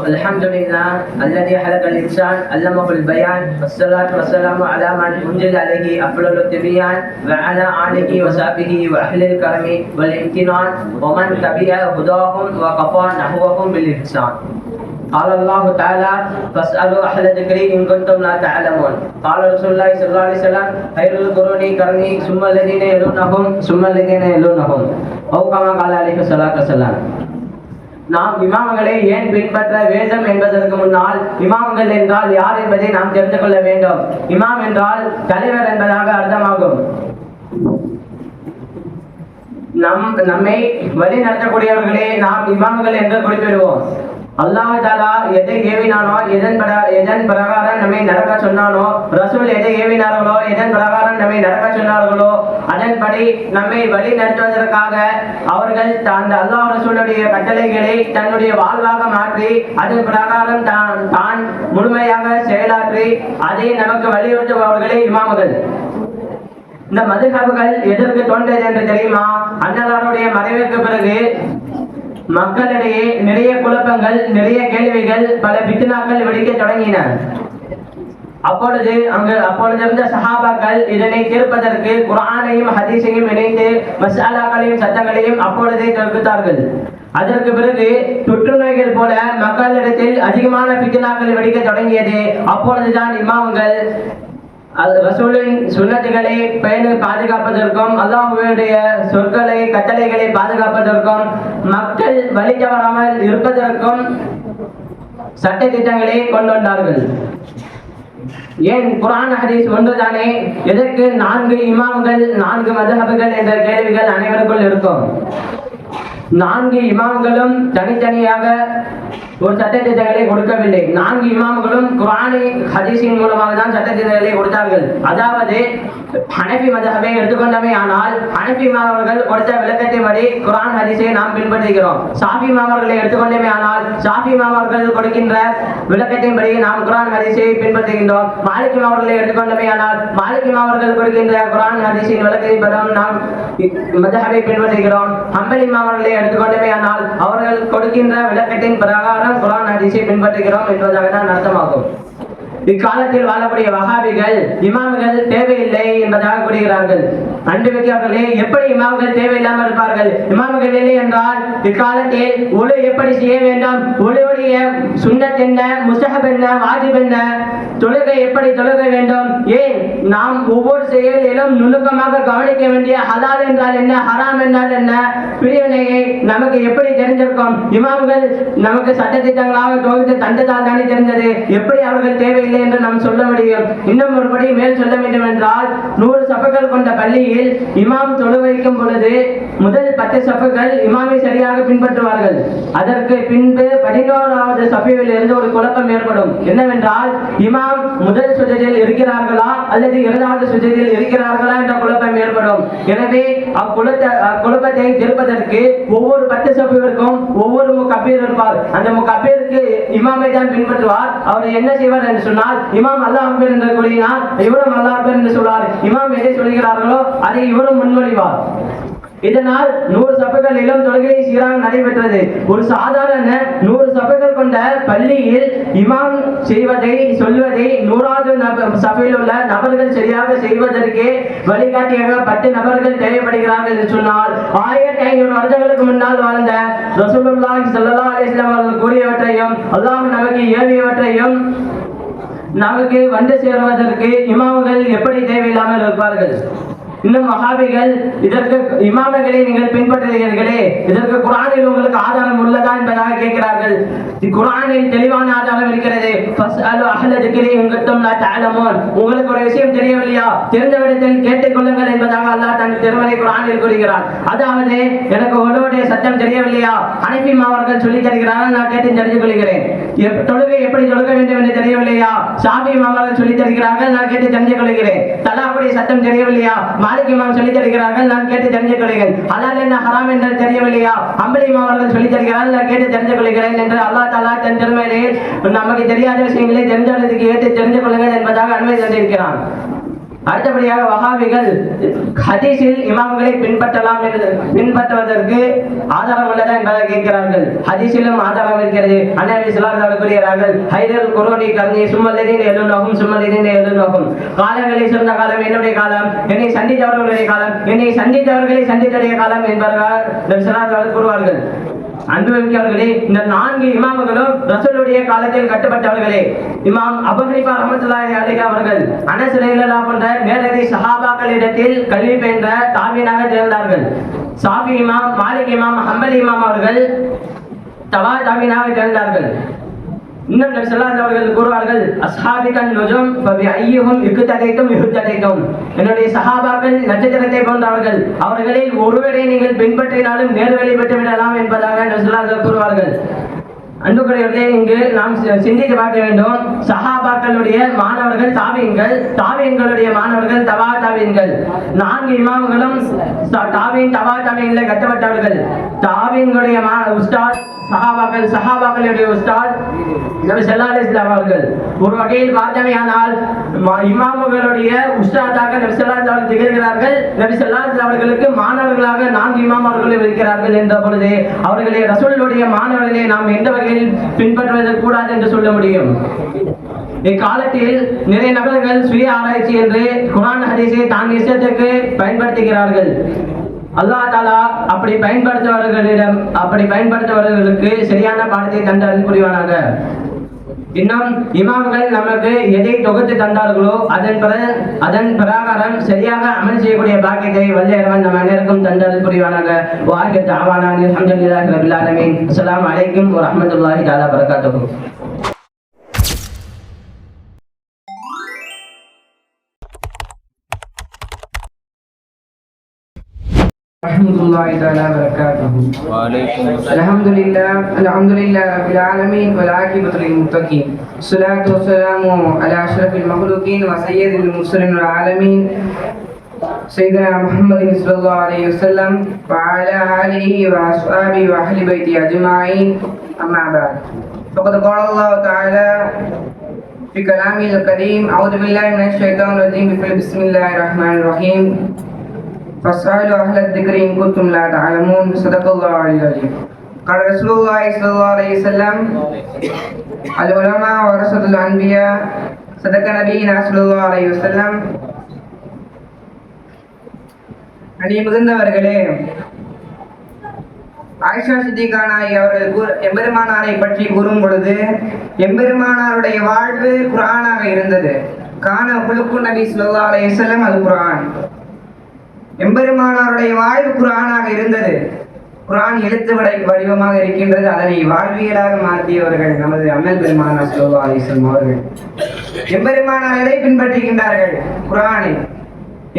الحمد لله الذي خلق الإنسان علمه البيان والصلاة والسلام على من أنزل عليه أفضل التبيان وعلى آله وصحبه وأهل الكرم والامتنان ومن تبع هداهم وقفى نحوهم بالإحسان. قال الله تعالى فاسألوا أهل الذكر إن كنتم لا تعلمون. قال رسول الله صلى الله عليه وسلم خير القرون قرني ثم الذين يلونهم ثم الذين يلونهم أو كما قال عليه الصلاة والسلام. நாம் இமாம்களை ஏன் பின்பற்ற வேண்டும் என்பதற்கு முன்னால் இமாம்கள் என்றால் யார் என்பதை நாம் தெரிந்து கொள்ள வேண்டும். இமாம் என்றால் தலைவர் என்பதாக அர்த்தமாகும். நம்மை வழி நடத்தக்கூடியவர்களே நாம் இமாம்கள் என்று குறிப்பிடுவோம். அல்லாஹ் தஆலா எதை ஏவினானோ எதன் பிரகாரம் நம்மை நடக்க சொன்னானோ, ரசூல் எதை ஏவினார்களோ எதன் பிரகாரம் நம்மை நடக்க சொன்னார்களோ அதன்படி நம்மை வழி நடத்துவதற்காக அவர்கள் அந்த அல்லாஹ் ரசூலுடைய கட்டளைகளை தன்னுடைய வாழ்வாக மாற்றி அதன் பிரகாரம் தான் முழுமையாக செயலாற்றி அதை நமக்கு வலியுறுத்துபவர்களே இமாம்கள். இந்த மதுஹபுகள் எதற்கு தோன்றியது என்று தெரியுமா? அன்னலாருடைய மறைவிற்கு பிறகு மக்களிடையே நிறைய குழப்பங்கள், நிறைய கேள்விகள், பல பித்னாக்கள் வெடிக்க தொடங்கின. அப்பொழுது இருந்த சஹாபாக்கள் இதனை தீர்ப்பதற்கு குர்ஆனையும் ஹதீஸையும் இணைத்து மசாலாக்களையும் சட்டங்களையும் அப்பொழுதே தொகுத்தார்கள். அதற்கு பிறகு தொற்றுநோய்கள் போல மக்களிடத்தில் அதிகமான பித்னாக்கள் வெடிக்க தொடங்கியது. அப்பொழுதுதான் இமாம்கள் ரசூலின் சுன்னத்துகளை பேணி பாதுகாப்பதற்கும் அல்லாஹ்வுடைய சொற்களை கட்டளைகளை பாதுகாப்பதற்கும் மக்கள் வழி தவறாமல் இருப்பதற்கும் சட்ட திட்டங்களை கொண்டு வந்தார்கள். ஏன் குர்ஆன் ஹதீஸ் ஒன்றுதானே? எதற்கு 4 இமாம்கள் 4 மذஹபுகள் என்ற கேள்விகள் அனைவருக்குள் இருக்கும். 4 இமாம்களும் தனித்தனியாக ஒரு சட்டத்திட்டங்களை கொடுக்கவில்லை. 4 இமாம்களும் குர்ஆனை ஹதீஸின் மூலமாக தான் சட்டத்திட்டங்களை கொடுத்தார்கள். அதாவது ஹனஃபி மذஹபை எடுத்துக்கொண்டமே ஆனால் ஹனஃபி இமாம்கள் கொடுத்த விளக்கத்தின்படி குர்ஆன் ஹதீஸை நாம் பின்பற்றுகிறோம். ஷாஃபி இமாம்களை எடுத்துக்கொண்டமே ஆனால் ஷாஃபி இமாம்கள் கொடுக்கின்ற விளக்கத்தின்படி நாம் குர்ஆன் ஹதீஸை பின்பற்றுகின்றோம். மாலிக் இமாம்களை எடுத்துக்கொண்டமே ஆனால் மாலிக் இமாம்கள் கொடுக்கின்ற குர்ஆன் ஹதீஸின் விளக்கத்தின்படி நாம் மذஹபை பின்பற்றுகிறோம். ஹம்பலி இமாம்களை எடுத்துக்கொண்டமே ஆனால் அவர்கள் கொடுக்கின்ற விளக்கத்தின் பிரகாரம் குர்ஆன் ஹதீஸை பின்பற்றுகிறோம் என்பதாக தான் அர்த்தமாகும். இக்காலத்தில் வாழக்கூடிய வஹாபிகள் இமாம்கள் தேவையில்லை என்பதாக கூறுகிறார்கள். அன்புமிக்கவர்களே, எப்படி இமாம்கள் தேவையில்லாமல் இருப்பார்கள்? இமாம்கள் இல்லை என்றால் இக்காலத்தில் ஒளி எப்படி செய்ய வேண்டும், ஒளியுடைய சுன்னத் என்ன, முஸ்தஹப் என்ன, வாஜிப் என்ன, தொழுகை எப்படி தொழுக வேண்டும், ஏன் நாம் ஒவ்வொரு செயலிலும் நுணுக்கமாக கவனிக்க வேண்டிய ஹலால் என்றால் என்ன, ஹராம் என்றால் என்ன, பிரிவினையை நமக்கு எப்படி தெரிஞ்சிருக்கும்? இமாம்கள் நமக்கு சட்டத்திட்டங்களாக தொகுத்து தந்ததால் தானே தெரிந்தது. எப்படி அவர்கள் தேவையில்லை என்று நாம் சொல்ல முடியும்? இன்னும் ஒருபடி மேல் சொல்ல வேண்டும் என்றால் 100 சஃபுகள் கொண்ட பள்ளியில் இமாம் தொழு வைக்கும் பொழுது முதல் 10 சஃபுகள் இமாமை சரியாக பின்பற்றுவார்கள். அதற்கு பின்பு 11வது சஃபில் இருந்து ஒரு குழப்பம் ஏற்படும். என்னவென்றால் இமாம் முதல் சுஜூதில் இருக்கிறார்களா அல்லது 2வது சுஜூதில் இருக்கிறார்களா என்ற குழப்பம் ஏற்படும். எனவே அக்குழப்பத்தை தீர்ப்பதற்கு ஒவ்வொரு 10 சஃபிற்கும் ஒவ்வொரு முகப்பீர் இருப்பார். அந்த முகப்பீருக்கு இமாமை தான் பின்பற்றுவார். அவர் என்ன செய்வார் என்று சொன்னால், இமாம் அல்லாஹ் அக்பர் என்று கூறினார், இவரும் அல்லாஹ் அக்பர் என்று சொல்வார். இமாம் எதை சொல்கிறார்களோ அதை இவரும் முன்மொழிவார். இதனால் 100 சஃபுகளிலும் தொழுகை சீராக நடைபெற்றது. ஒரு சாதாரண 100 சஃபுகள் கொண்ட பள்ளியில் இமாம் சொல்வதை 100வது சஃபில் உள்ள நபர்கள் சரியாக செய்வதற்கே வழிகாட்டியாக 10 நபர்கள் தேவைப்படுகிறார்கள் என்று சொன்னால் 1500 வருடங்களுக்கு முன்னால் வாழ்ந்த ரசூலுல்லாஹி ஸல்லல்லாஹு அலைஹி வஸல்லம் அவர்கள் கூறியவற்றையும் அல்லாஹ் நமக்கு ஏவியவற்றையும் நமக்கு வந்து சேருவதற்கு இமாம்கள் எப்படி தேவையில்லாமல் இருப்பார்கள்? இன்னும் வஹாபிகள் இதற்கு இமாம்களை நீங்கள் பின்பற்றுகிறீர்களே, இதற்கு குர்ஆனில் உங்களுக்கு ஆதாரம் உள்ளதா என்பதாக கேட்கிறார்கள். குர்ஆனில் தெளிவான ஆதாரம் இருக்கிறது. ஃபஸ்அலு அஹ்ல திக்ரி இன் குன்தும் லா தஅலமூன். உங்களுக்கு ஒரு விஷயம் தெரியவில்லையா, தெரிந்தவிடத்தில் கேட்டுக்கொள்ளுங்கள் என்பதாக அல்லாஹ் தன் திருமறை குர்ஆனில் கூறுகிறார். அதாவது எனக்கு ஒருவருடைய சட்டம் தெரியவில்லையா, ஹனஃபி மாவர்கள் சொல்லி தருகிறார்கள், நான் கேட்டு தெரிந்து கொள்கிறேன். தொழுகை எப்படி தொழுக வேண்டும் என்று தெரியவில்லையா, ஷாஃபி மாவர்கள் சொல்லி தருகிறார்கள், நான் கேட்டு தெரிந்து கொள்கிறேன். தலாக்குடைய சட்டம் தெரியவில்லையா, மாலிக் இமாம் சொல்லி தருகிறார்கள், நான் கேட்டு தெரிந்து கொள்கிறேன். ஹலால் என்ன ஹராம் என்று தெரியவில்லையா, ஹம்பலி மாவர்கள் சொல்லி தருகிறார்கள், நான் கேட்டு தெரிந்து கொள்கிறேன் என்று அல்லாஹ் தஆலா தன் திருமறையில் நமக்கு தெரியாத விஷயங்களை தெரிந்தவர்களுக்கு ஏற்று தெரிந்து கொள்ளுங்கள் என்பதாக அனுமதி தந்திருக்கிறான். அடுத்தபடியாக வஹாபிகள் ஹதீஸில் இமாம்களை பின்பற்றுவதற்கு ஆதாரம் உள்ளதா என்பதை கேட்கிறார்கள். ஹதீஸிலும் ஆதாரம் இருக்கிறது. அன்னபி ஸல்லல்லாஹு அலைஹி வஸல்லம் கூறுகிறார்கள், ஹைரல் குர்ஆனி கர்னி சும்மல்லதீன யலுனஹும் சும்மல்லதீன யலுனஹும். காலங்களை சொன்ன காலம் என்னுடைய காலம், என்னை சந்தித்தவர்களுடைய காலம், என்னை சந்தித்தவர்களை சந்தித்தடைய காலம் என்பதாக நபி ஸல்லல்லாஹு அலைஹி வஸல்லம் கூறுவார்கள். அன்புமிக்கவர்களே, இந்த 4 இமாம்களும் ரசூலுடைய காலத்தில் கட்டப்பட்டவர்களே. இமாம் அபூ ஹனீஃபா ரஹ்மத்துல்லாஹி அலைஹி அவர்கள் அனஸ் ரலியல்லாஹு போன்ற நேரடி சஹாபாக்களிடத்தில் கல்வி பயின்ற தாபீனாக திகழ்ந்தார்கள். ஷாஃபி இமாம், மாலிக் இமாம், ஹம்பலி இமாம் அவர்கள் தபா தாபீனாக திகழ்ந்தார்கள். இன்னும் நபி ஸல்லல்லாஹு அலைஹி அவர்கள் கூறுவார்கள், அஸ்ஹாபிகன் நுஜும் ஃபபி ஐயுஹும் இக்ததைதும் யுஹ்ததைதும். என்னுடைய சஹாபாக்கள் நட்சத்திரத்தை போன்றவர்கள், அவர்களில் ஒருவரை நீங்கள் பின்பற்றினாலும் நேர்வழி பெற்று விடலாம் என்பதாக நபி ஸல்லல்லாஹு அலைஹி கூறுவார்கள். அன்புக்குரியவர்களே, இங்கு நாம் சிந்தித்து பார்க்க வேண்டும். சஹாபாக்களுடைய மாணவர்கள் தாபீன்கள், தாபீன்களுடைய மாணவர்கள் தபா தாபீன்கள். 4 இமாம்களும் தாபீன் தபா தாபீன்ல கட்டப்பட்டவர்கள். தாபீன்களுடைய உஸ்தாத் சஹாபாக்கள், சஹாபாக்களுடைய உஸ்தாத் நபி ஸல்லல்லாஹு அலைஹி வஸல்லம் அவர்கள். ஒரு வகையில் பார்த்தமையானால் இமாம்களுடைய உஸ்தாதாக நபி ஸல்லல்லாஹு அலைஹி வஸல்லம் திகழ்கிறார்கள். நபி ஸல்லல்லாஹு அலைஹி வஸல்லம் அவர்களுக்கு மாணவர்களாக 4 இமாம் அவர்கள் இருக்கிறார்கள் என்ற பொழுது அவர்களை ரசூலுடைய மாணவர்களை நாம் எந்த வகையில் பின்பற்றுவது கூடாது என்று சொல்ல முடியும். இக்காலத்தில் நிறைய நபர்கள் சுய ஆராய்ச்சி என்று குர்ஆன் ஹதீஸை தான் இஷ்டத்துக்கு பயன்படுத்துகிறார்கள். அல்லாஹ் தஆலா அப்படி பயன்படுத்துவர்களுக்கு சரியான பாடத்தை தந்து அருள் புரிவானாக. இன்னும் இமாம்கள் நமக்கு எதை தொகுத்து தந்தார்களோ அதன் பிரகாரம் சரியாக அமல் செய்யக்கூடிய பாக்கியத்தை வல்லையவன் நம் அனைவருக்கும் தந்து அருள் புரிவானாக. வாஹிர் தஅவானா அல்ஹம்துலில்லாஹி ரப்பில் ஆலமீன். அஸ்ஸலாமு அலைக்கும் வரஹ்மத்துல்லாஹி தஆலா பரகாத்துஹு. Warahmatullahi taala wabarakatuh. Alhamdulillah rabbil alamin wal aqibatu lil muttaqin. Salatu wassalamu ala ashrafil makhluqin wa sayyidil mursalin wal alamin. Sayyidina Muhammadin sallallahu alaihi wasallam wa ala alihi wa ashabihi wa ahli baiti ajma'in. Amma ba'd. Faqad qala Allah ta'ala fi kalamil kareem. A'udzu billahi minash shaitanir rajim. Bismillahir rahmanir rahim. فاسألوا أهل الذكر إن كنتم لا تعلمون. صدق الله العظيم. قال رسول الله صلى الله عليه وسلم العلماء ورثة الأنبياء. صدق نبينا صلى الله عليه وسلم. அன்பு மிகுந்தவர்களே, ஆயிஷா சித்திகா நாயகி அவர்கள் எம்பெருமானாரை பற்றி கூறும் பொழுது, எம்பெருமானாருடைய வாழ்வு குர்ஆனாக இருந்தது. கான குலுக்கு நபி ஸல்லல்லாஹு அலைஹி வஸல்லம் அல் குர்ஆன். எம்பெருமானாருடைய வாழ்வு குர்ஆனாக இருந்தது. குர்ஆன் எழுத்து வடிவமாக இருக்கின்றது. அதனை வாழ்வியலாக மாற்றியவர்கள் நமது அண்ணல் பெருமானார் ஸல்லல்லாஹு அலைஹி வஸல்லம் அவர்கள். எம்பெருமானார் எதை பின்பற்றுகின்றார்கள்? குர்ஆனை.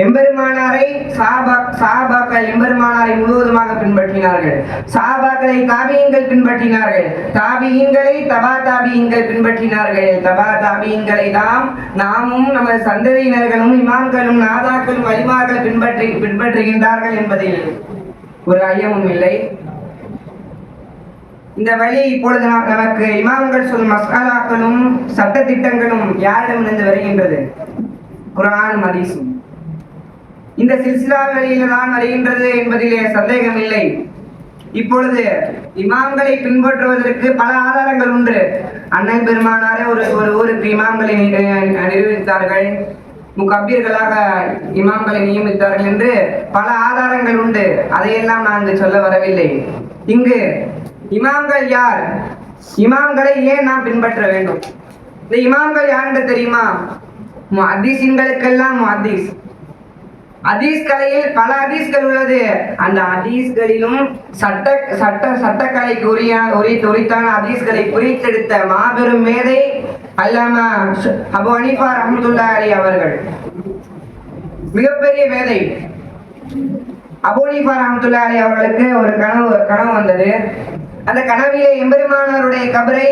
எம்பெருமானாரை சஹாபாக்கள் எம்பெருமானாரை முழுவதுமாக பின்பற்றினார்கள். சஹாபாக்களை தாபியீன்கள் பின்பற்றினார்கள். தாபியீன்களை தபா தாபியீன்கள் பின்பற்றினார்கள். தபா தாபியீன்களை நாமும் நமது சந்ததியினர்களும் இமாம்களும் நாதாக்களும் வலிமார்கள் பின்பற்றுகின்றார்கள் என்பதில் ஒரு ஐயமும் இல்லை. இந்த வழி இப்பொழுது நமக்கு இமாம்கள் சொல்லும் மஸ்அலாக்களும் சட்ட திட்டங்களும் யாரிடமிருந்து வருகின்றது? குர்ஆனும் ஹதீஸும். இந்த சில்சிலா வழியில தான் வருகின்றது என்பதிலே சந்தேகம் இல்லை. இப்பொழுது இமாம்களை பின்பற்றுவதற்கு பல ஆதாரங்கள் உண்டு. அண்ணன் பெருமானாரே ஒரு ஊருக்கு இமாம்களை நிரூபித்தார்கள், முகப்பீர்களாக இமாம்களை நியமித்தார்கள் என்று பல ஆதாரங்கள் உண்டு. அதையெல்லாம் நான் இங்கு சொல்ல வரவில்லை. இங்கு இமாம்கள் யார்? இமாம்களை ஏன் நாம் பின்பற்ற வேண்டும்? இந்த இமாம்கள் யார் என்று தெரியுமா? முஹத்திஸீன்களுக்கெல்லாம் முஹத்திஸ், ஹதீஸ் கலையில் பல ஹதீஸ்கள் உள்ளது. அந்த ஹதீஸ்களிலும் சட்டக்கலைக்கு உரித்தான ஹதீஸ்களை பிரித்தெடுத்த மாபெரும் மேதை அல்லாமா அபு ஹனீஃபா ரஹ்மத்துல்லாஹி அலைஹி அவர்கள். மிகப்பெரிய மேதை. அபு ஹனீஃபா ரஹ்மத்துல்லாஹி அலைஹி அவர்களுக்கு ஒரு கனவு வந்தது. அந்த கனவிலே எம்பெருமானாருடைய கபரை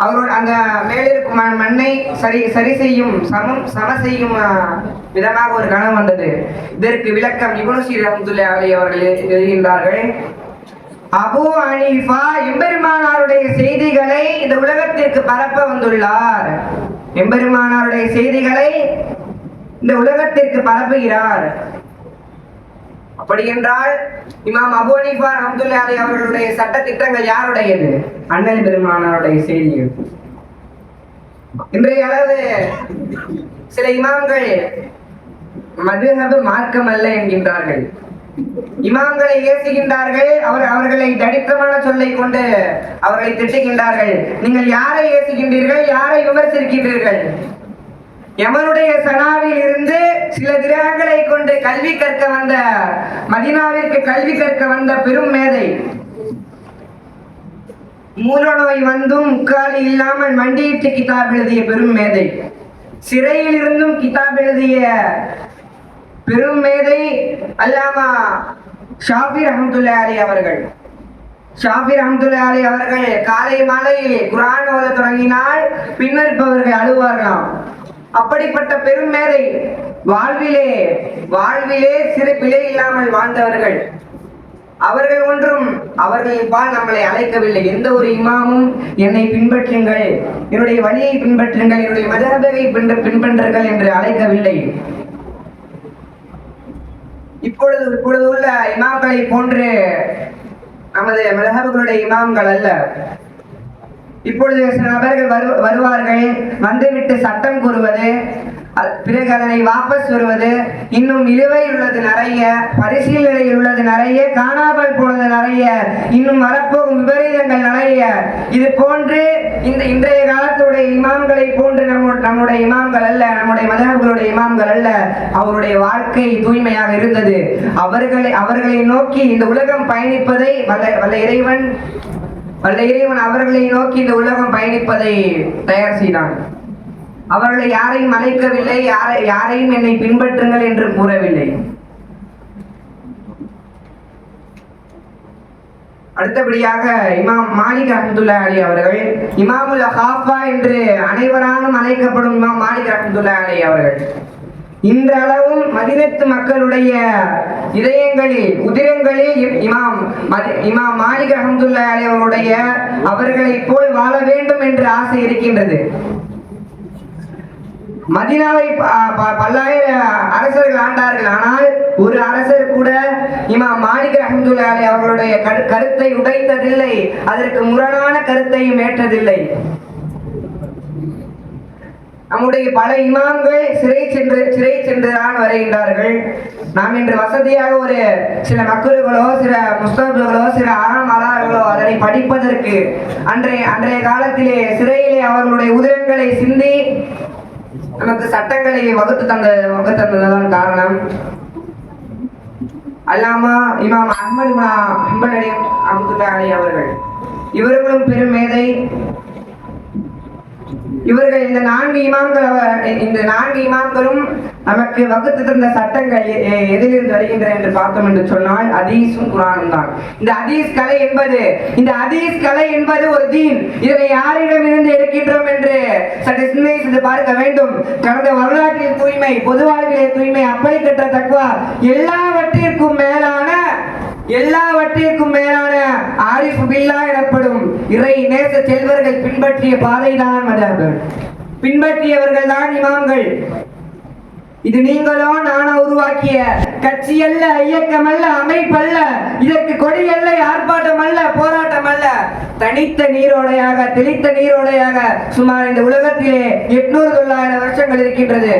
அவரோட அந்த மேலிருக்கும் மண்ணை சரி செய்யும் சம செய்யும் விதமாக ஒரு கனவு வந்தது. இதற்கு விளக்கம் இப்னு சீர் ரஹ்மத்துல்லாஹி அலைஹி அவர்கள் எழுதுகின்றார்கள். அபு ஹனீஃபா எம்பெருமானாருடைய செய்திகளை இந்த உலகத்திற்கு பரப்ப வந்துள்ளார். எம்பெருமானாருடைய செய்திகளை இந்த உலகத்திற்கு பரப்புகிறார். அப்படி என்றால் இமாம் அபு ஹனீஃபா ரஹ்மத்துல்லாஹி அலைஹி அவர்களுடைய சட்ட திட்டங்கள் யாருடையது? அண்ணல் பெருமானாருடைய செய்திகள். இன்றைய அளவு சில இமாம்கள் மதுஹப் மார்க்கம் அல்ல என்கின்றார்கள். இமாம்களை ஏசுகின்றார்கள். அவர்களை தடித்தமான சொல்லை கொண்டு அவர்களை திட்டுகின்றார்கள். நீங்கள் யாரை ஏசுகின்றீர்கள்? யாரை விமர்சிக்கின்றீர்கள்? யமனுடைய சனாவில் இருந்து சில கிரகங்களை கொண்டு கல்வி கற்க வந்த மதீனாவிற்கு கல்வி கற்க வந்த பெரும் மேதை, மூல நோய் வந்தும் முக்காலி இல்லாமல் மண்டியிட்டு கிதாப் எழுதிய பெரும் மேதை, சிறையில் இருந்தும் கிதாப் எழுதிய பெரும் மேதை அல்லாமா ஷாஃபி ரஹ்மத்துல்லாஹி அலைஹி அவர்கள். ஷாஃபி ரஹ்மத்துல்லாஹி அலைஹி அவர்கள் காலை மாலை குர்ஆன் ஓத தொடங்கினால் பின்னர் இருப்பவர்கள் அழுவார்களாம். அப்படிப்பட்ட பெரும் மேதை, வாழ்விலே சிறு பிழை இல்லாமல் வாழ்ந்தவர்கள். அவர்கள் ஒன்றும் அவர்களின் நம்மளை அழைக்கவில்லை. எந்த ஒரு இமாமும் என்னை பின்பற்றுங்கள், என்னுடைய வழியை பின்பற்றுங்கள், என்னுடைய மதஹபை பின்பற்றுங்கள் என்று அழைக்கவில்லை. இப்பொழுது உள்ள இமாம்களை போன்று நமது மதஹபுகளுடைய இமாம்கள் அல்ல. இப்பொழுது சில நபர்கள் வருவார்கள், வந்துவிட்டு சட்டம் கூறுவது, பிறகு அதனை வாபஸ் வருவது, இன்னும் நிலுவையில் உள்ளது நிறைய, பரிசீலனையில் உள்ளது நிறைய, காணாமல் போனது நிறைய, இன்னும் வரப்போகும் விபரீதங்கள் நிறைய. இது போன்று இன்றைய காலத்துடைய இமாம்களை போன்று நம்முடைய இமாம்கள் அல்ல, நம்முடைய மதஹபுகளுடைய இமாம்கள் அல்ல. அவருடைய வாழ்க்கை தூய்மையாக இருந்தது. அவர்களை நோக்கி இந்த உலகம் பயணிப்பதை வல்ல இறைவன் அவர்களை நோக்கி இந்த உலகம் பயணிப்பதை தயார் செய்தான். அவர்களை யாரையும் அழைக்கவில்லை, யாரையும் என்னை பின்பற்றுங்கள் என்று கூறவில்லை. அடுத்தபடியாக இமாம் மாலிக் ரஹ்மத்துல்லாஹி அலைஹி அவர்கள், இமாமுல் ஹாஃபா என்று அனைவராலும் அழைக்கப்படும் இமாம் மாலிக் ரஹ்மத்துல்லாஹி அலைஹி அவர்கள் இன்றளவும் மதீனத்து மக்களுடைய இதயங்களில் உதிரங்களில் இமாம் மாலிக் ரஹ்மத்துல்லாஹி அலைஹி அவருடைய அவர்களை போல் வாழ வேண்டும் என்று ஆசை இருக்கின்றது. மதீனாவை பல்லாயிரம் அரசர்கள் ஆண்டார்கள். ஆனால் ஒரு அரசர் கூட இமாம் மாலிக் ரஹ்மத்துல்லாஹி அலைஹி அவர்களுடைய கருத்தை உடைத்ததில்லை, அதற்கு முரணான கருத்தையும் ஏற்றதில்லை. நம்முடைய பல இமாம்கள் சிறை சென்றுதான் வருகின்றார்கள். நாம் இன்று வசதியாக ஒரு சில மக்களுகளோ, சில முஸ்தபுகளோ, சில அலார்களோ அதனை படிப்பதற்கு அன்றைய காலத்திலே சிறையிலே அவர்களுடைய உதிரங்களை சிந்தி நமக்கு சட்டங்களை வகுத்து தந்ததுதான் காரணம். அல்லாமா இமாம் அஹ்மது இப்னு ஹம்பல் ரஹ்மத்துல்லாஹி அலைஹி அவர்கள், இவர்களும் பெரும் மேதை. இவர்கள் இந்த நான்கு இமாம்களும் நமக்கு வகுத்து தந்த சட்டங்கள் எதிலிருந்து வருகின்றன என்று பார்த்தோம் என்று சொன்னால் ஹதீஸும் குர்ஆனும் தான். இந்த ஹதீஸ் கலை என்பது ஒரு தீன். இதனை யாரிடம் இருந்து எடுக்கின்றோம் என்று சற்று சிந்தனை செய்து பார்க்க வேண்டும். கடந்த வரலாற்றில் தூய்மை, பொது வாழ்விலே தூய்மை, அப்படி கற்ற தக்வா, எல்லாவற்றிற்கும் மேலான ஆரிஃப் பில்லாஹ் எனப்படும் இறை நேச செல்வர்கள் பின்பற்றிய பாதைதான் மதஹப், பின்பற்றியவர்கள் தான் இமாம்கள். இது நீங்களோ நானோ உருவாக்கிய கட்சி அல்ல, இயக்கம் அல்ல, அமைப்பல்ல. இதற்கு கொடி அல்ல, ஆர்ப்பாட்டம் அல்ல, போராட்டம் அல்ல. தனித்த நீரோடையாக, தெளித்த நீரோடையாக சுமார் இந்த உலகத்திலே 800-900 வருஷங்கள் இருக்கின்றது.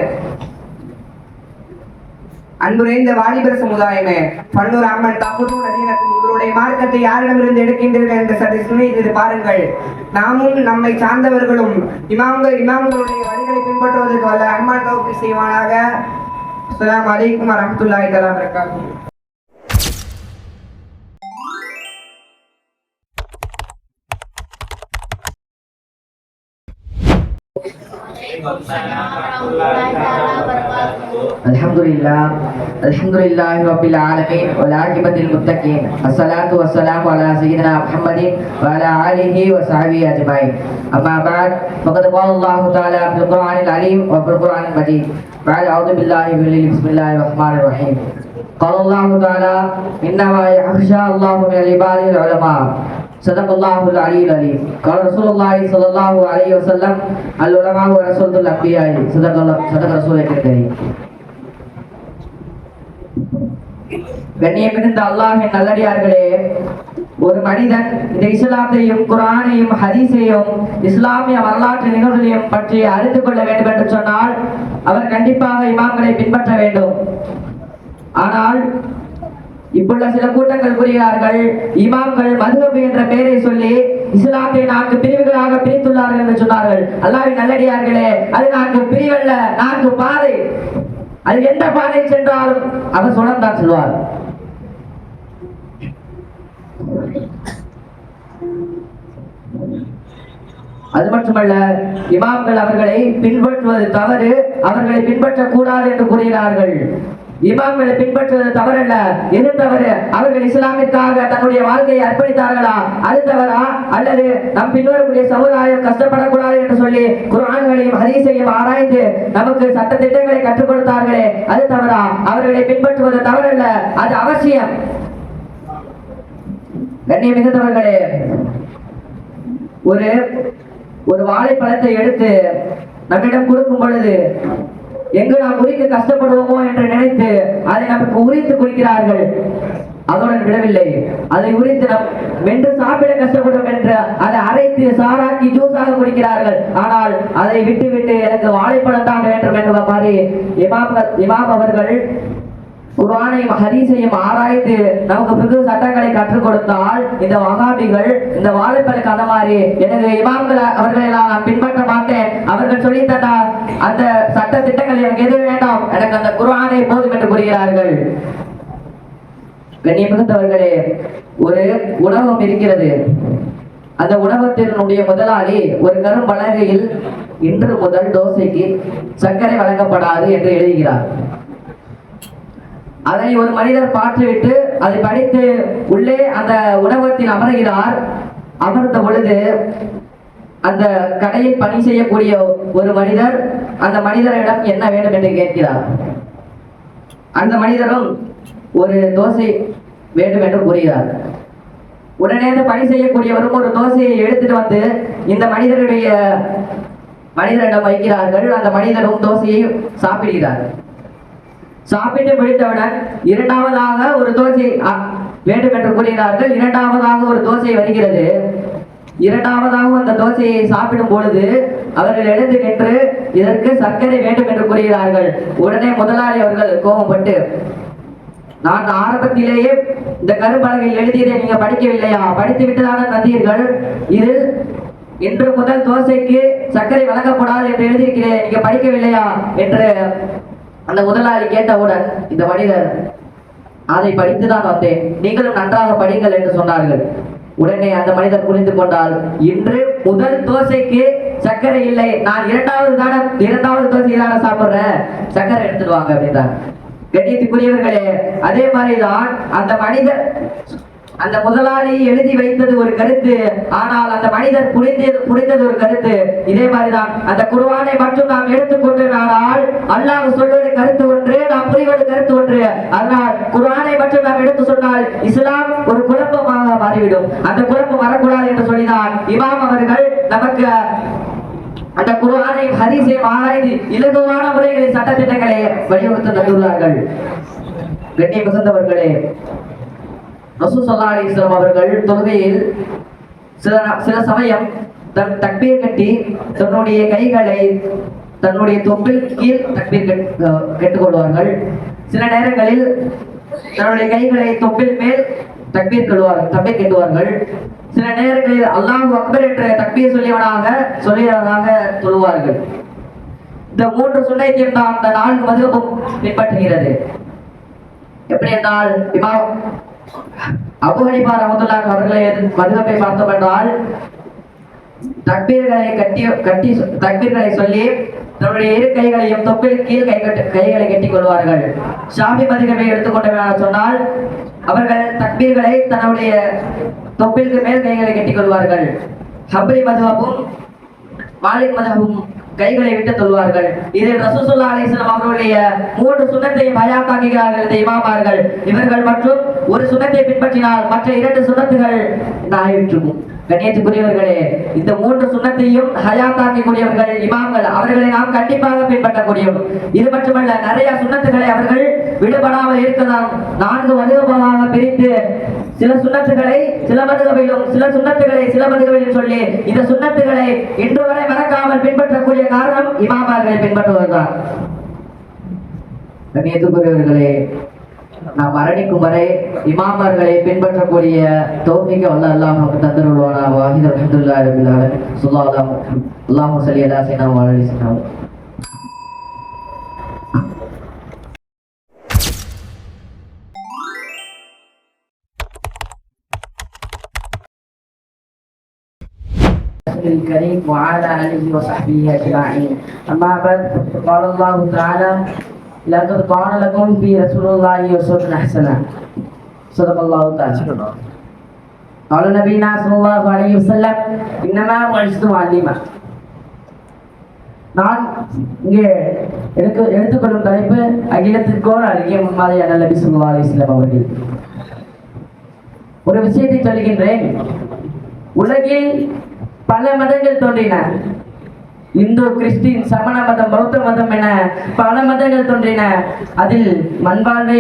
அன்புரைந்த வாலிபர் சமுதாயமே, பன்னூர் அம்மன் தப்புடும் நதியினக்கும் உங்களுடைய மார்க்கத்தை யாரிடமிருந்து எடுக்கின்றீர்கள் என்று சற்று சிந்தித்து பாருங்கள். நாமும் நம்மை சார்ந்தவர்களும் இமாம்களுடைய வழிகளை பின்பற்றுவதற்கு வல்ல அம்மான் தௌஃபீக் செய்வானாக. அஸ்ஸலாமு அலைக்கும் வரஹ்மத்துல்லாஹி தஆலா வபரகாத்துஹு. Alhamdulillah Rabbil Alamin wal aqibatil muttaqin. Assalatu wassalamu ala sayyidina Muhammadin wa ala alihi wa sahbihi ajma'in. Amma ba'd, faqad qala Allah ta'ala fil Qur'anil Alim wa fil Qur'anil Majid. Ba'da a'udhu billahi minash bismillahir rahmanir rahim. Qala Allah ta'ala innama yakhsha Allah minal ibadil ulama. Sadaqallahul aliyyul azim. Qala Rasulullah sallallahu alaihi wasallam al ulama warasatul anbiya. Sadaqa Rasulul karim. கண்ணியமிகுந்த அல்லாஹ்வின் நல்லடியார்களே, ஒரு மனிதன் இந்த இஸ்லாத்தையும் குர்ஆனையும் ஹதீஸையும் இஸ்லாமிய வரலாற்று நிகழ்வுகளையும் பற்றி அறிந்து கொள்ள வேண்டும் என்று சொன்னால் அவர் கண்டிப்பாக இமாம்களை பின்பற்ற வேண்டும். ஆனால் இப்புள்ள சில கூட்டங்கள் கூறுகிறார்கள், இமாம்கள் மதுஹப் என்ற பெயரை சொல்லி இஸ்லாத்தை 4 பிரிவுகளாக பிரித்துள்ளார்கள் என்று சொன்னார்கள். அல்லாஹ்வின் நல்லடியார்களே, அது 4 பிரிவல்ல, 4 பாதை. அது எந்த பாதை சென்றாலும் அவர் சுழந்தான் செல்வார். அது மட்டுமல்ல, இமாம்கள் அவர்களை பின்பற்றுவது தவறு, அவர்களை பின்பற்றக்கூடாது என்று கூறுகிறார்கள். இமாம்களை பின்பற்றுவது தவறல்ல. எது தவறு? அவர்கள் இஸ்லாமிற்காக தன்னுடைய வாழ்க்கையை அர்ப்பணித்தார்களா, அது தவறா? அல்லது நம் பின்வரக்கூடிய சமுதாயம் கஷ்டப்படக்கூடாது என்று சொல்லி குர்ஆன்களையும் ஹதீஸையும் ஆராய்ந்து நமக்கு சட்ட திட்டங்களை கற்றுக் கொடுத்தார்களே, அது தவறா? அவர்களை பின்பற்றுவது தவறல்ல, அது அவசியம். கண்ணியம் மிகுந்தவர்களே, ஒரு வாழைப்பழத்தை எடுத்து நம்மிடம் கொடுக்கும் பொழுது எங்கு நாம் உரிக்க கஷ்டப்படுவோமோ என்று நினைத்து அதை நமக்கு உரித்து கொடுக்கிறார்கள். அதோடு விடவில்லை, அதை உரித்து நாம் மென்று சாப்பிட கஷ்டப்படும் என்று அதை அரைத்து சாராக்கி ஜூஸாக குடிக்கிறார்கள். ஆனால் அதை விட்டு எனக்கு வாழைப்பழம் தான் வேண்டும் என்ற மாதிரி இமாம் அவர்கள் குர்ஆனையும் ஹதீஸையும் ஆராய்ந்து நமக்கு புது சட்டங்களை கற்றுக் கொடுத்தால், இந்த வஹாபிகள் இந்த வாழைப்பழம் அந்த மாதிரி எனக்கு இமாம்கள் அவர்களை நான் பின்பற்ற மாட்டேன், அவர்கள் சொல்லி தந்த அந்த சட்ட திட்டங்கள் எனக்கு எது வேண்டாம், எனக்கு அந்த குர்ஆனை போதும் என்று கூறுகிறார்கள். கண்ணியமிகுந்தவர்களே, ஒரு உணவகம் இருக்கிறது. அந்த உணவகத்தினுடைய முதலாளி ஒரு கரும்பலகையில் இன்று முதல் தோசைக்கு சர்க்கரை வழங்கப்படாது என்று எழுதுகிறார். அதை ஒரு மனிதர் பார்த்துவிட்டு அதை படித்து உள்ளே அந்த உணவகத்தில் அமர்கிறார். அமர்ந்த பொழுது அந்த கடையில் பணி செய்யக்கூடிய ஒரு மனிதர் அந்த மனிதரிடம் என்ன வேண்டும் என்று கேட்கிறார். அந்த மனிதரும் ஒரு தோசை வேண்டும் என்று கூறுகிறார். உடனே அந்த பணி செய்யக்கூடியவரும் ஒரு தோசையை எடுத்துட்டு வந்து இந்த மனிதரிடம் வைக்கிறார்கள். அந்த மனிதரும் தோசையை சாப்பிடுகிறார். சாப்பிட்டு முடித்தவுடன் இரண்டாவதாக ஒரு தோசை வேண்டும் என்று கூறுகிறார்கள். இரண்டாவதாக ஒரு தோசை வருகிறது. இரண்டாவதாக அந்த தோசையை சாப்பிடும் பொழுது அவர்கள் எழுந்து நின்று இதற்கு சர்க்கரை வேண்டும் என்று கூறுகிறார்கள். உடனே முதலாளி அவர்கள் கோபப்பட்டு, நான் ஆரம்பத்திலேயே இந்த கரும்பலகையில் எழுதியதை நீங்க படிக்கவில்லையா? படித்து விட்டுதான தந்தீர்கள். இதில் இன்று முதல் தோசைக்கு சர்க்கரை வழங்கக்கூடாது என்று எழுதியிருக்கிறேன், நீங்க படிக்கவில்லையா என்று அந்த முதலாளி கேட்டவுடன் இந்த மனிதர், அதை படித்துதான் வந்தேன், நீங்களும் நன்றாக படிங்கள் என்று சொன்னார்கள். உடனே அந்த மனிதர் புரிந்து கொண்டால், இன்று முதல் தோசைக்கு சர்க்கரை இல்லை, நான் இரண்டாவது தோசையை தானே சாப்பிடுறேன், சர்க்கரை எடுத்துடுவாங்க அப்படின்றாங்க. கண்ணியத்துக்குரியவர்களே, அதே மாதிரிதான் அந்த முதலாளி எழுதி வைத்தது ஒரு கருத்து, ஆனால் அந்த மனிதர் புரிந்தது ஒரு கருத்து. இதே மாதிரிதான் அந்த குர்ஆனை மட்டும் நாம் எடுத்துக்கொண்டு ஆனால் அல்லாஹ் சொல்வது கருத்து ஒன்று, நாம் புரிவது கருத்து ஒன்று. அதனால் குர்ஆனை மட்டும் நாம் எடுத்து சொன்னால் இஸ்லாம் ஒரு குழப்பமாக மாறிவிடும். அந்த குழப்பம் வரக்கூடாது என்று சொல்லிதான் இமாம் அவர்கள் நமக்கு அந்த குர்ஆனையும் ஹதீஸையும் ஆராய்ந்து இலகுவான முறைகளில் சட்டத்திட்டங்களை வழிவகுத்து தந்துள்ளார்கள். கண்ணியம் மிகுந்தவர்களே, ரசூல் ஸல்லல்லாஹு அலைஹி வஸல்லம் அவர்கள் தொழுகையில் சில சமயம் தக்பீர் கட்டி தன்னுடைய கைகளை தன்னுடைய தொப்பில் கீழ் தக்பீர் கட்டுக்கொள்வார்கள். சில நேரங்களில் தன்னுடைய கைகளை தொப்பில் மேல் தக்பீர் கட்டுவார்கள். சில நேரங்களில் அல்லாஹு அக்பர் என்ற தக்பீர் சொல்லியவனாக தொழுவார்கள். இந்த 3 சுன்னத்தையும் தான் அந்த 4 மதுஹபும் பின்பற்றுகிறது. எப்படி என்றால் இமாம் அபூ ஹனீஃபா ரஹ்மத்துல்லாஹி அவர்களை மதுஹபை பார்த்தோம் என்றால் தக்பீர்களை சொல்லி தன்னுடைய இரு கைகளையும் தொப்பில் கீழ் கைகளை கட்டிக் கொள்வார்கள். ஷாஃபி மதுஹபை எடுத்துக்கொண்டவர்கள் சொன்னால் அவர்கள் தக்பீர்களை தன்னுடைய தொப்பிற்கு மேல் கைகளை கட்டிக் கொள்வார்கள். ஹம்பலி மதுஹபும் மாலிக் மதுஹபும் கைகளை விட்டு சொல்வார்கள். இதில் ரசூலுல்லாஹி அலைஹி வஸல்லம் அவர்களுடைய 3 சுன்னத்தையும் ஹயாத்தாக்குகிறார்கள் இந்த இமாமார்கள். இவர்கள் மற்றும் ஒரு சுன்னத்தை பின்பற்றினால் மற்ற 2 சுன்னத்துகள் நாயிற்றுக்கும். கண்ணியத்துக்குரியவர்களே, இந்த 3 சுன்னத்தையும் ஹயாத்தாக்கக்கூடியவர்கள் இமாம்கள். அவர்களை நாம் கண்டிப்பாக பின்பற்றக்கூடியவர். இது மட்டுமல்ல, நிறைய சுன்னத்துகளை அவர்கள் விடுபடாமல் இருக்கலாம் 4 மதுஹபாக பிரித்து சில சுன்னத்துகளை சில மதுஹபிலும் சில சுன்னத்துகளை சில மதுஹபிலும் சொல்லி இந்த சுன்னத்துகளை இன்று வரை மறக்காமல் பின்பற்றக்கூடிய காரணம் இமாமார்களை பின்பற்றுவதுதான். கண்ணியத்துக்குரியவர்களே, நாம் மரணிக்கும் வரை இமாமார்களை பின்பற்றக்கூடிய தௌஃபீக் அல்லாஹ் நமக்கு தந்தருள்வானா. வாஹித் அல்ஹம்துலில்லாஹி ரப்பில் ஆலமீன். அல்லாஹும்ம ஸல்லி அலா ஸையிதினா வ அலா ஆலி ஸையிதினா. الكريم وعلى آله وصحبه أجمعين. أما بعد، قال الله تعالى: لقد كان لكم في رسول الله أسوة حسنة. صدق الله تعالى. قال نبينا صلى الله عليه وسلم: إنما بعثت معلما. நான் இங்கே எடுத்துக்கொள்ளும் தலைப்பு அகிலத்திற்கோர் அழகிய முன்மாதிரியான நபி ஸல்லல்லாஹு அலைஹி வஸல்லம் அவர்கள். ஒரு விஷயத்தை சொல்கின்றேன். உலகில் பல மதங்கள் தோன்றின. இந்து, கிறிஸ்டின், சமண மதம், பௌத்த மதம் என பல மதங்கள் தோன்றின. அதில் மண்பாழ்வை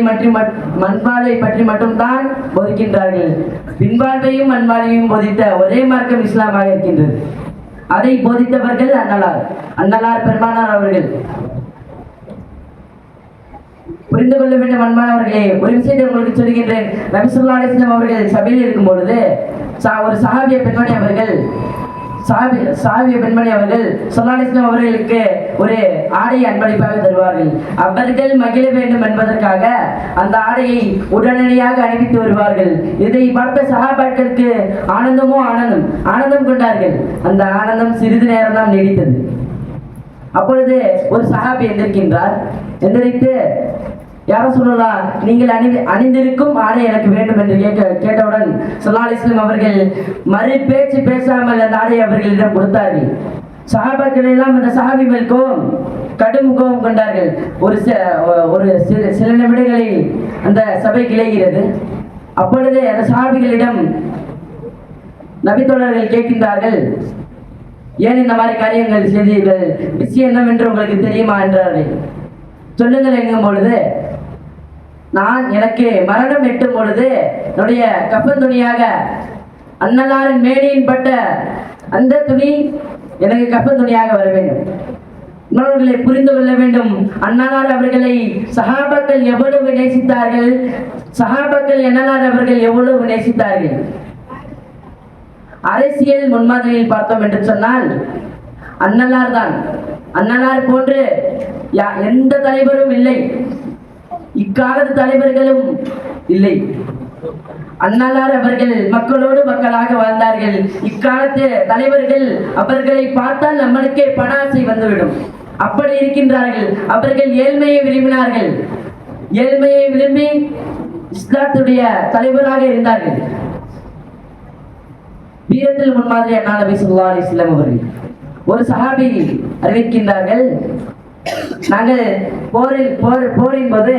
பற்றி மட்டும்தான் போதிக்கின்றார்கள். பின்பாழ்வையும் மண்பாழ்வையும் போதித்த ஒரே மார்க்கம் இஸ்லாமாக இருக்கின்றது. அதை போதித்தவர்கள் அன்னலார் பெருமானார் அவர்கள். புரிந்து கொள்ள வேண்டும் அன்பானவர்களே. ஒரு விஷயத்தை உங்களுக்கு சொல்கின்றேன். நபி ஸல்லல்லாஹு அலைஹி வஸல்லம் அவர்கள் சபையில் இருக்கும் பொழுது ஒரு சஹாபிய பெண்மணி அவர்கள் ஸல்லல்லாஹு அலைஹி வஸல்லம் அவர்களுக்கு ஒரு ஆடையை அன்பளிப்பாக தருவார்கள். அவர்கள் மகிழ வேண்டும் என்பதற்காக அந்த ஆடையை உடனடியாக அணிவித்து வருவார்கள். இதை பார்த்த சஹாபாக்களுக்கு ஆனந்தம் கொண்டார்கள். அந்த ஆனந்தம் சிறிது நேரம் தான் நீடித்தது. அப்பொழுது ஒரு சஹாபி எந்திரித்து, யார சொல்லலாம், நீங்கள் அணிந்திருக்கும் ஆடை எனக்கு வேண்டும் என்று கேட்டவுடன் ஸல்லல்லாஹு அலைஹி வஸல்லம் அவர்கள் மறு பேச்சு பேசாமல் அந்த ஆடையை அவர்களிடம் கொடுத்தார்கள். சஹாபாக்கள் எல்லாம் அந்த சஹாபிகள் கடும் கோபம் கொண்டார்கள். ஒரு சில நிமிடங்களில் அந்த சபை கிளைகிறது. அப்பொழுது அந்த சஹாபிகளிடம் நபித்தோழர்கள் கேட்கின்றார்கள், ஏன் இந்த மாதிரி காரியங்கள் செய்தீர்கள், விஷயம் என்னவென்று உங்களுக்கு தெரியுமா என்றார்கள். சொல்லுங்கள் என்கும் பொழுது, எனக்கு மரணம் எட்டும் பொழுது என்னுடைய கஃபன் துணியாக அன்னலாரின் மேனியின் பட்ட அந்த துணி எனக்கு கஃபன் துணியாக வர வேண்டும். இன்னொருவர்களை புரிந்து கொள்ள வேண்டும். அன்னலார் அவர்களை சஹாபாக்கள் எவ்வளவு நேசித்தார்கள், சஹாபாக்கள் அன்னலார் அவர்கள் எவ்வளவு நேசித்தார்கள். அரசியல் முன்மாதிரியில் பார்த்தோம் என்று சொன்னால் அன்னலார் தான். அன்னலார் போன்று எந்த தலைவரும் இல்லை, இக்காலத்து தலைவர்களும் இல்லை. அன்னலார் அவர்கள் மக்களோடு மக்களாக வாழ்ந்தார்கள். இக்காலத்து தலைவர்கள் அவர்களை பார்த்தால் நம்மளுக்கே பணாசை வந்துவிடும். அப்படி இருக்கின்றார்கள். அவர்கள் ஏழ்மையை விரும்பினார்கள். ஏழ்மையை விரும்பி இஸ்லாத்துடைய தலைவராக இருந்தார்கள். வீரத்தில் முன்மாதிரி அண்ணா நபி ஸல்லல்லாஹு அலைஹி வஸல்லம் அவர்கள் ஒரு சஹாபி அறிவிக்கின்றார்கள், நாங்கள் போரின் போது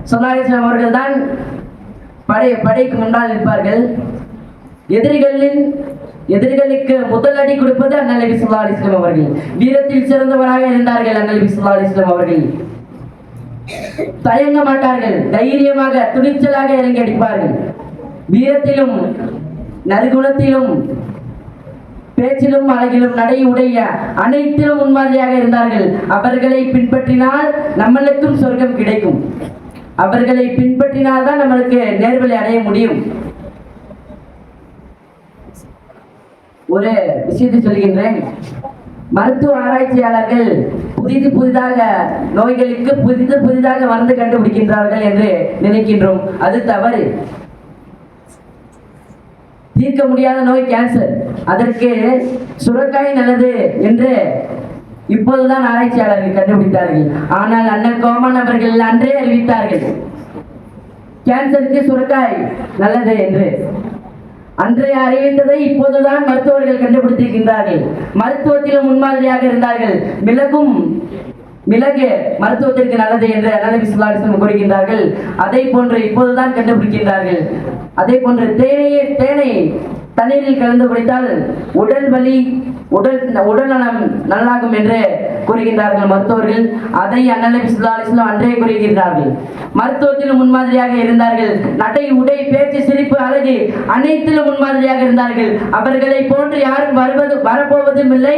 ஸல்லல்லாஹு அலைஹி வஸல்லம் அவர்கள் தான் படைக்கு முன்னால் நிற்பார்கள். எதிரிகளுக்கு முதல் அடி கொடுப்பது அண்ணல் நபி ஸல்லல்லாஹு அலைஹி வஸல்லம் அவர்கள். வீரத்தில் சிறந்தவராக இருந்தார்கள் அண்ணல் நபி ஸல்லல்லாஹு அலைஹி வஸல்லம் அவர்கள். தயங்க மாட்டார்கள், தைரியமாக துணிச்சலாக இறங்கி அடிப்பார்கள். வீரத்திலும் நற்குணத்திலும் பேச்சிலும் அழகிலும் நடை உடைய அனைத்திலும் முன்மாதிரியாக இருந்தார்கள். அவர்களை பின்பற்றினால் நம்மளுக்கும் சொர்க்கம் கிடைக்கும். அவர்களை பின்பற்றினால் தான் நம்மளுக்கு நேர்வழி அடைய முடியும். ஒரு விஷயத்தை சொல்கின்றேன். மருத்துவ ஆராய்ச்சியாளர்கள் புதிதாக நோய்களுக்கு புதிதாக மருந்து கண்டுபிடிக்கின்றார்கள் என்று நினைக்கின்றோம். அது தவறு. தீர்க்க முடியாத நோய் கேன்சர், அதற்கு சுரக்காய் நல்லது என்று இப்போதுதான் ஆராய்ச்சியாளர்கள் கண்டுபிடித்தார்கள். ஆனால் அண்ணல் கோமான் அவர்கள் அன்றே அறிவித்தார்கள் கேன்சருக்கு சுரக்காய் நல்லது என்று. அன்றைய அறிவித்ததை இப்போதுதான் மருத்துவர்கள் கண்டுபிடித்திருக்கின்றார்கள். மருத்துவத்திலும் முன்மாதிரியாக இருந்தார்கள். மிளகு மருத்துவத்திற்கு நல்லது என்று நபி ஸல்லல்லாஹு அலைஹி வஸல்லம் கூறுகின்றார்கள். அதை போன்று இப்போதுதான் கண்டுபிடிக்கின்றார்கள். அதே போன்று தேனை தண்ணீரில் கலந்து குடித்தால் உடல் நலம் நல்லாகும் என்று கூறுகின்றார்கள் மருத்துவர்கள். அதை நபி ஸல்லல்லாஹு அலைஹி வஸல்லம் அன்றே கூறுகின்றார்கள். மருத்துவத்திலும் முன்மாதிரியாக இருந்தார்கள். நடை, உடை, பேச்சு, சிரிப்பு, அழகு அனைத்திலும் முன்மாதிரியாக இருந்தார்கள். அவர்களை போன்று யாரும் வரப்போவதும் இல்லை.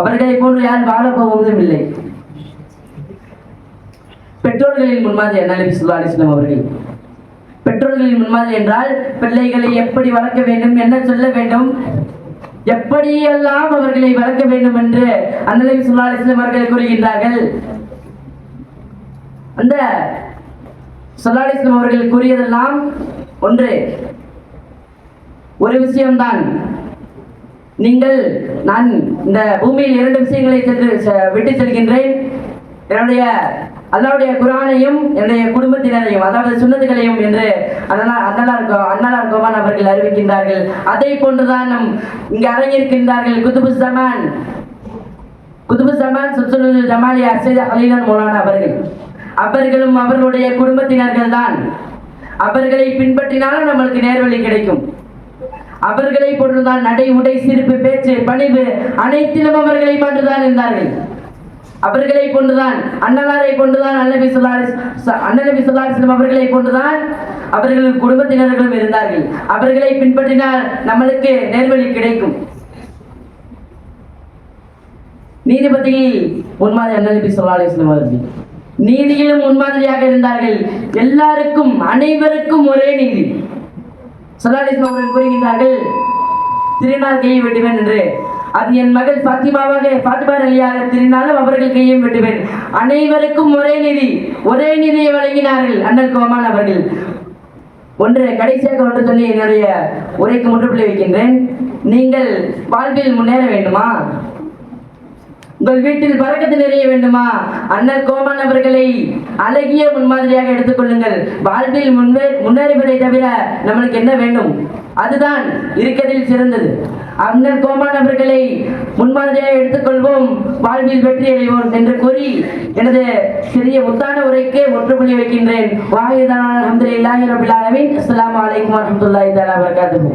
அவர்களை போன்று யாரும் வாழப்போவதும் இல்லை. பெற்றோர்களின் முன்மாதிரி நபி ஸல்லல்லாஹு அலைஹி வஸல்லம் அவர்கள். பெற்றோர்களின் முன்மாதிரி என்றால் பிள்ளைகளை எப்படி வளர்க்க வேண்டும், என்ன சொல்ல வேண்டும், எப்படியெல்லாம் அவர்களை வளர்க்க வேண்டும் என்று நபி ஸல்லல்லாஹு அலைஹி வஸல்லம் அவர்கள் கூறுகின்றார்கள். அந்த ஸல்லல்லாஹு அலைஹி வஸல்லம் அவர்கள் கூறியதெல்லாம் ஒரு விஷயம்தான். நான் இந்த பூமியில் 2 விஷயங்களை விட்டு செல்கின்றேன். என்னுடைய அல்லாஹ்வுடைய குர்ஆனையும் என்னுடைய குடும்பத்தினரையும், அதாவது சுன்னத்துகளையும் என்று அண்ணலார் கோமான் அவர்கள் அறிவிக்கின்றார்கள். அதை போன்றுதான் இங்கு அரங்கிருக்கின்றார்கள் குதுபு ஜமான் சுல்தானுல் ஜமாலி அஸ்ஸைத் அலிலான் மௌலானா அவர்கள். அவர்களும் அவர்களுடைய குடும்பத்தினர்கள் தான். அவர்களை பின்பற்றினாலும் நம்மளுக்கு நேர்வழி கிடைக்கும். அவர்களை போன்றுதான் நடை, உடை, சிரிப்பு, பேச்சு, பணிவு அனைத்திலும் அவர்களை போன்றுதான் இருந்தார்கள். அவர்களை போன்றுதான் அண்ணலாரை போன்றுதான் நபி ஸல்லல்லாஹு அலைஹி வஸல்லம் அவர்களை போன்றுதான் அவர்கள் குடும்பத்தினர்களும் இருந்தார்கள். அவர்களை பின்பற்றினால் நம்மளுக்கு நேர்வழி கிடைக்கும். நீதிபதியில் முன்மாதிரி நபி ஸல்லல்லாஹு அலைஹி வஸல்லம் அவர்கள். நீதியிலும் முன்மாதிரியாக இருந்தார்கள். எல்லாருக்கும், அனைவருக்கும் ஒரே நீதி. ஸல்லல்லாஹு அலைஹி வஸல்லம் அவர்கள் கூறுகின்றார்கள், திருநாள் கையை வெட்டுவேன் என்று. அது என் மகள் ஃபாத்திமா அலியாக திருநாளும் அவர்கள் கையும் வெட்டுவேன். அனைவருக்கும் ஒரே நீதியை வழங்கினார்கள் அண்ணல் கோமான் அவர்கள். கடைசியாக ஒன்று சொல்லி என்னுடைய உரைக்கு முற்றுப்புள்ளி வைக்கின்றேன். நீங்கள் வாழ்வில் முன்னேற வேண்டுமா, உங்கள் வீட்டில் பரக்கத்து நிறைய வேண்டுமா, அண்ணல் கோமான் அவர்களை அழகிய முன்மாதிரியாக எடுத்துக்கொள்ளுங்கள். வாழ்வில் முன்னேறுவதை தவிர நம்மளுக்கு என்ன வேண்டும்? அதுதான் இருக்கிறதில் சிறந்தது. அண்ணல் கோமான் அவர்களை முன்மாதிரியாக எடுத்துக்கொள்வோம், வாழ்வில் வெற்றி அடைவோம் என்று கூறி எனது சிறிய முத்தான உரைக்கு முற்றுப்புள்ளி வைக்கின்றேன். வாஹிதான அல்ஹம்துலில்லாஹி ரப்பில் ஆலமீன். அஸ்ஸலாமு அலைக்கும் வரஹ்மத்துல்லாஹி தஆலா வபரகாத்துஹு.